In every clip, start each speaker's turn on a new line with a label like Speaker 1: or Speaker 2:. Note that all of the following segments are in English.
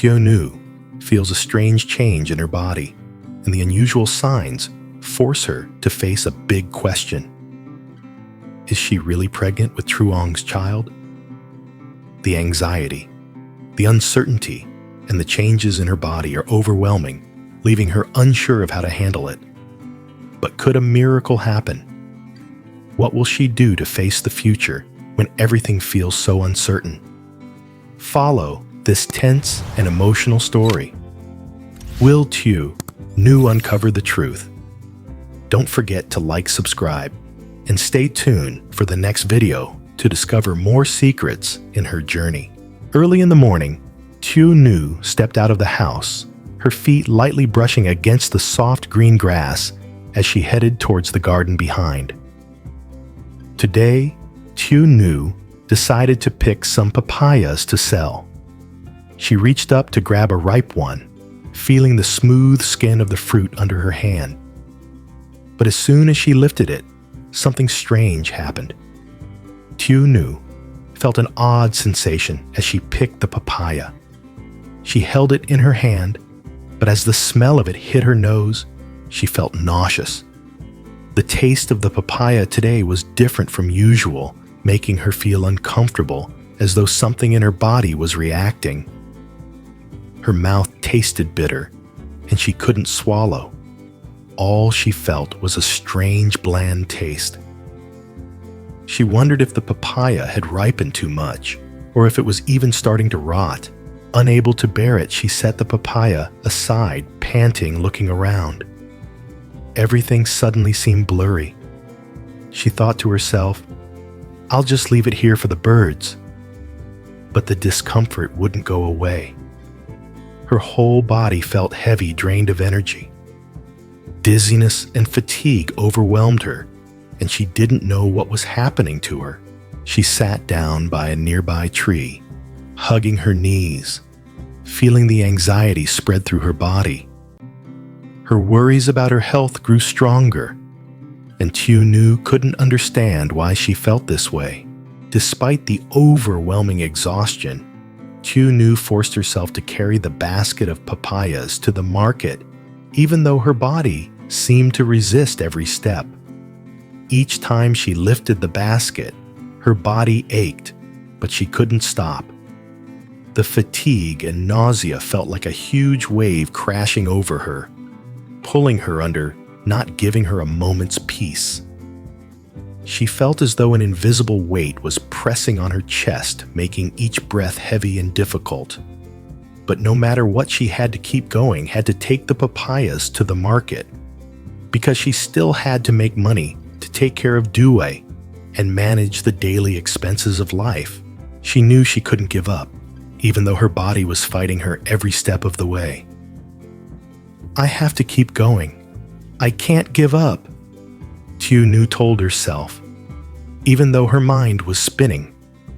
Speaker 1: Tieu feels a strange change in her body, and the unusual signs force her to face a big question. Is she really pregnant with Truong's child? The anxiety, the uncertainty, and the changes in her body are overwhelming, leaving her unsure of how to handle it. But could a miracle happen? What will she do to face the future when everything feels so uncertain? Follow this tense and emotional story. Will Tieu uncover the truth? Don't forget to like, subscribe, and stay tuned for the next video to discover more secrets in her journey. Early in the morning, Tieu stepped out of the house, her feet lightly brushing against the soft green grass as she headed towards the garden behind. Today, Tieu decided to pick some papayas to sell. She reached up to grab a ripe one, feeling the smooth skin of the fruit under her hand. But as soon as she lifted it, something strange happened. Tieu felt an odd sensation as she picked the papaya. She held it in her hand, but as the smell of it hit her nose, she felt nauseous. The taste of the papaya today was different from usual, making her feel uncomfortable, as though something in her body was reacting. Her mouth tasted bitter, and she couldn't swallow. All she felt was a strange, bland taste. She wondered if the papaya had ripened too much, or if it was even starting to rot. Unable to bear it, she set the papaya aside, panting, looking around. Everything suddenly seemed blurry. She thought to herself, "I'll just leave it here for the birds." But the discomfort wouldn't go away. Her whole body felt heavy, drained of energy. Dizziness and fatigue overwhelmed her, and she didn't know what was happening to her. She sat down by a nearby tree, hugging her knees, feeling the anxiety spread through her body. Her worries about her health grew stronger, and Tieu couldn't understand why she felt this way. Despite the overwhelming exhaustion, Tieu forced herself to carry the basket of papayas to the market, even though her body seemed to resist every step. Each time she lifted the basket, her body ached, but she couldn't stop. The fatigue and nausea felt like a huge wave crashing over her, pulling her under, not giving her a moment's peace. She felt as though an invisible weight was pressing on her chest, making each breath heavy and difficult. But no matter what, she had to keep going, had to take the papayas to the market, because she still had to make money to take care of Tieu and manage the daily expenses of life. She knew she couldn't give up, even though her body was fighting her every step of the way. "I have to keep going. I can't give up," Tieu told herself, even though her mind was spinning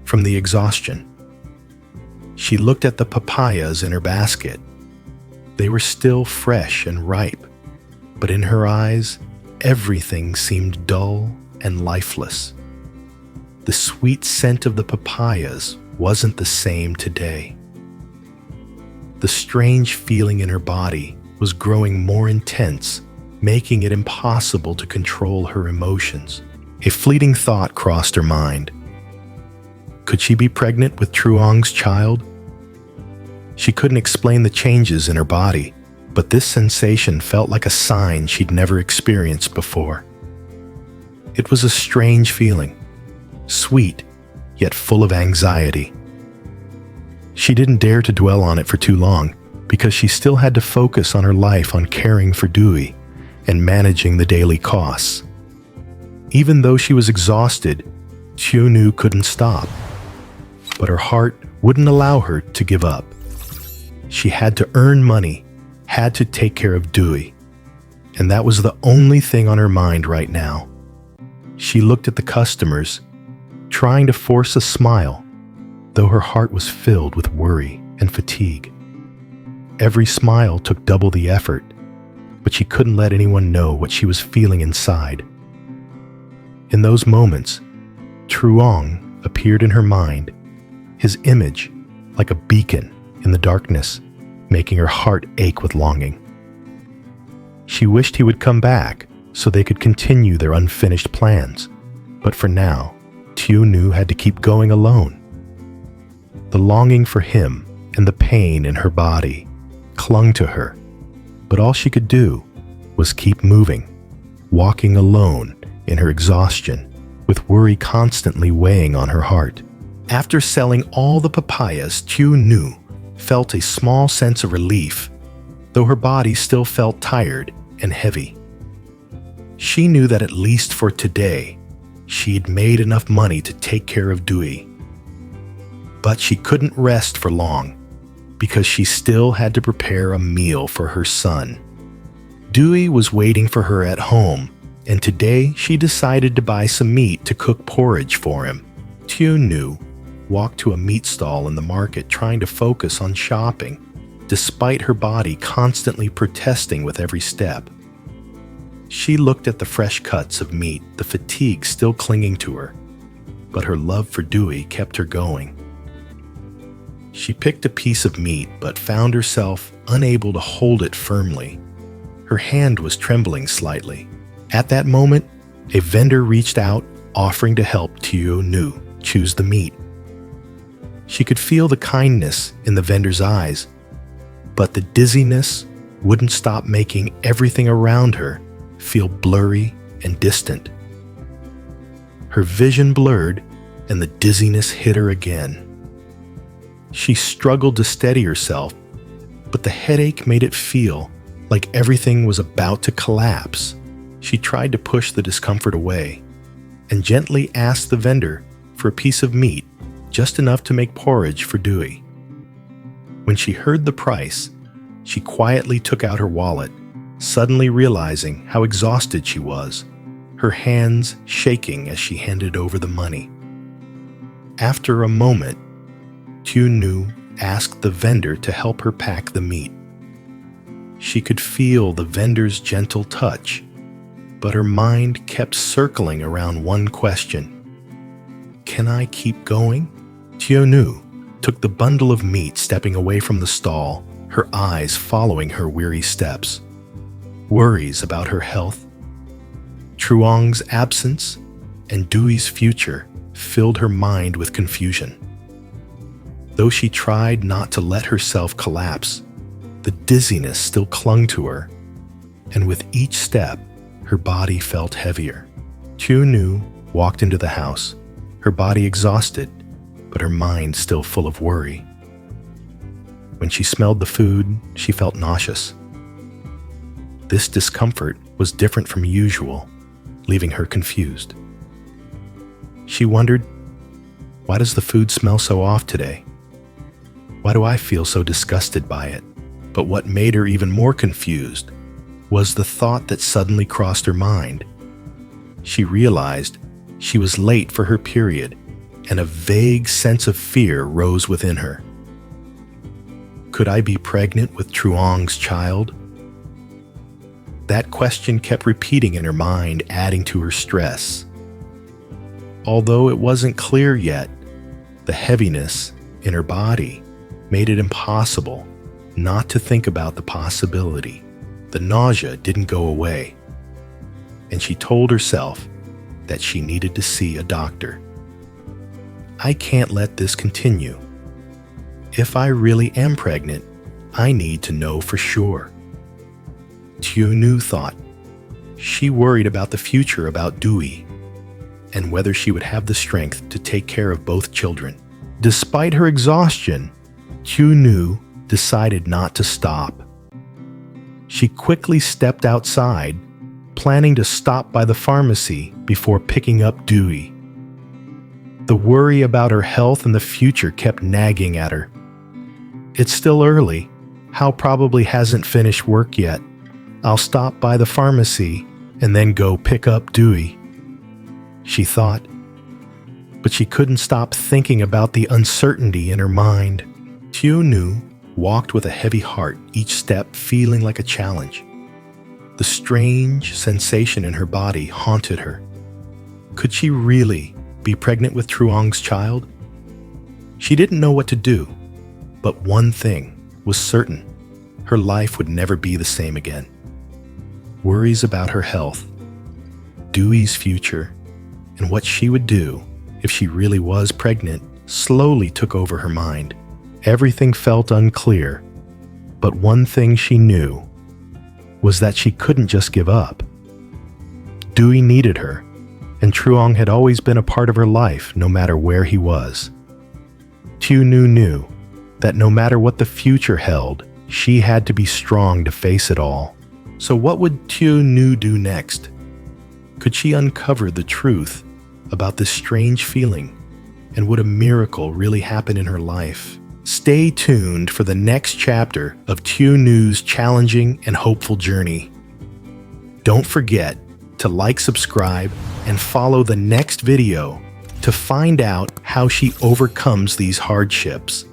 Speaker 1: from the exhaustion. She looked at the papayas in her basket. They were still fresh and ripe, but in her eyes, everything seemed dull and lifeless. The sweet scent of the papayas wasn't the same today. The strange feeling in her body was growing more intense, making it impossible to control her emotions. A fleeting thought crossed her mind. Could she be pregnant with Truong's child? She couldn't explain the changes in her body, but this sensation felt like a sign she'd never experienced before. It was a strange feeling, sweet, yet full of anxiety. She didn't dare to dwell on it for too long, because she still had to focus on her life, on caring for Tieu and managing the daily costs. Even though she was exhausted, Tieu couldn't stop. But her heart wouldn't allow her to give up. She had to earn money, had to take care of Tieu, and that was the only thing on her mind right now. She looked at the customers, trying to force a smile, though her heart was filled with worry and fatigue. Every smile took double the effort, but she couldn't let anyone know what she was feeling inside. In those moments, Truong appeared in her mind, his image like a beacon in the darkness, making her heart ache with longing. She wished he would come back so they could continue their unfinished plans, but for now, Tieu had to keep going alone. The longing for him and the pain in her body clung to her, but all she could do was keep moving, walking alone in her exhaustion, with worry constantly weighing on her heart. After selling all the papayas, Tieu felt a small sense of relief, though her body still felt tired and heavy. She knew that at least for today, she'd made enough money to take care of Dewey. But she couldn't rest for long, because she still had to prepare a meal for her son. Dewey was waiting for her at home, and today she decided to buy some meat to cook porridge for him. Tieu walked to a meat stall in the market trying to focus on shopping, despite her body constantly protesting with every step. She looked at the fresh cuts of meat, the fatigue still clinging to her, but her love for Dewey kept her going. She picked a piece of meat but found herself unable to hold it firmly. Her hand was trembling slightly. At that moment, a vendor reached out, offering to help Tieu choose the meat. She could feel the kindness in the vendor's eyes, but the dizziness wouldn't stop making everything around her feel blurry and distant. Her vision blurred and the dizziness hit her again. She struggled to steady herself, but the headache made it feel like everything was about to collapse. She tried to push the discomfort away and gently asked the vendor for a piece of meat, just enough to make porridge for Dewey. When she heard the price, she quietly took out her wallet, suddenly realizing how exhausted she was, her hands shaking as she handed over the money. After a moment, Tieu asked the vendor to help her pack the meat. She could feel the vendor's gentle touch, but her mind kept circling around one question. Can I keep going? Tieu took the bundle of meat, stepping away from the stall, her eyes following her weary steps. Worries about her health, Truong's absence, and Dewey's future filled her mind with confusion. Though she tried not to let herself collapse, the dizziness still clung to her, and with each step, her body felt heavier. Tieu walked into the house, her body exhausted, but her mind still full of worry. When she smelled the food, she felt nauseous. This discomfort was different from usual, leaving her confused. She wondered, why does the food smell so off today? Why do I feel so disgusted by it? But what made her even more confused was the thought that suddenly crossed her mind. She realized she was late for her period, and a vague sense of fear rose within her. Could I be pregnant with Truong's child? That question kept repeating in her mind, adding to her stress. Although it wasn't clear yet, the heaviness in her body made it impossible not to think about the possibility. The nausea didn't go away, and she told herself that she needed to see a doctor. I can't let this continue. If I really am pregnant, I need to know for sure. Tieu thought. She worried about the future, about Dewey, and whether she would have the strength to take care of both children. Despite her exhaustion, Tieu decided not to stop. She quickly stepped outside, planning to stop by the pharmacy before picking up Dewey. The worry about her health and the future kept nagging at her. It's still early. Hal probably hasn't finished work yet. I'll stop by the pharmacy and then go pick up Dewey, she thought. But she couldn't stop thinking about the uncertainty in her mind. Tieu walked with a heavy heart, each step feeling like a challenge. The strange sensation in her body haunted her. Could she really be pregnant with Truong's child? She didn't know what to do, but one thing was certain. her life would never be the same again. Worries about her health, Dewey's future, and what she would do if she really was pregnant slowly took over her mind. Everything felt unclear, but one thing she knew was that she couldn't just give up. Dewey needed her, and Truong had always been a part of her life no matter where he was. Tieu knew that no matter what the future held, she had to be strong to face it all. So what would Tieu do next? Could she uncover the truth about this strange feeling? And would a miracle really happen in her life? Stay tuned for the next chapter of Tieu's challenging and hopeful journey. Don't forget to like, subscribe, and follow the next video to find out how she overcomes these hardships.